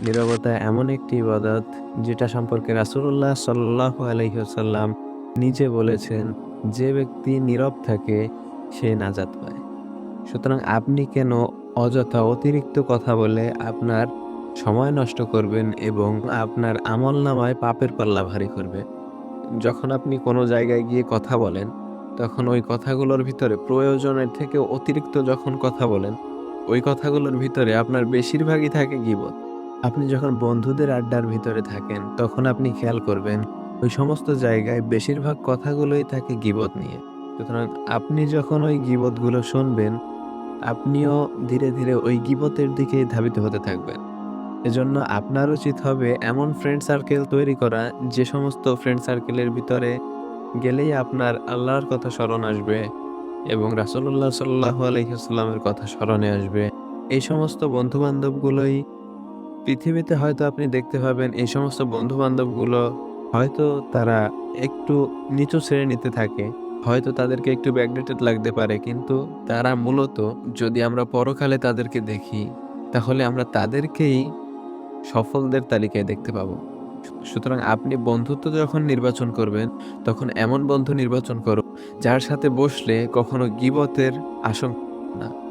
নীরবতা এমন একটি ইবাদত যেটা সম্পর্কে রাসূলুল্লাহ সাল্লাল্লাহু আলাইহি ওয়াসাল্লাম নিজে বলেছেন, যে ব্যক্তি নীরব থাকে সে নাজাত পায়। সুতরাং আপনি কেন অযথা অতিরিক্ত কথা বলে আপনার সময় নষ্ট করবেন এবং আপনার আমলনামায় পাপের পাল্লা ভারী করবে। যখন আপনি কোনো জায়গায় গিয়ে কথা বলেন, তখন ওই কথাগুলোর ভিতরে প্রয়োজনের থেকে অতিরিক্ত যখন কথা বলেন, ওই কথাগুলোর ভিতরে আপনার বেশিরভাগই থাকে গীবত। আপনি যখন বন্ধুদের আড্ডার ভিতরে থাকেন, তখন আপনি খেয়াল করবেন ওই সমস্ত জায়গায় বেশিরভাগ কথাগুলোই থাকে গীবত নিয়ে। সুতরাং আপনি যখন ওই গীবতগুলো শুনবেন, আপনিও ধীরে, ধীরে ওই গীবতের দিকেই ধাবিত হতে থাকবেন। এজন্য আপনার উচিত হবে এমন ফ্রেন্ড সার্কেল তৈরি করা, যে সমস্ত ফ্রেন্ড সার্কেলের ভিতরে গেলেই আপনার আল্লাহর কথা স্মরণ আসবে এবং রাসূলুল্লাহ সাল্লাল্লাহু আলাইহি ওয়াসাল্লামের কথা স্মরণে আসবে। এই সমস্ত বন্ধু-বান্ধবগুলোই পৃথিবীতে হয়তো আপনি দেখতে পাবেন, এই সমস্ত বন্ধু-বান্ধবগুলো হয়তো তারা একটু নিচু শ্রেণীতে থাকে। হয়তো তাদেরকে একটু ব্যাকডেটেড লাগতে পারে। কিন্তু তারা মূলত, যদি আমরা পরকালে তাদেরকে দেখি, তাহলে আমরা তাদেরকেই সফলদের তালিকায় দেখতে পাবো। সুতরাং আপনি বন্ধুত্ব যখন নির্বাচন করবেন, তখন এমন বন্ধু নির্বাচন করুন, যার সাথে বসলে কখনো গীবতের আশঙ্কা না।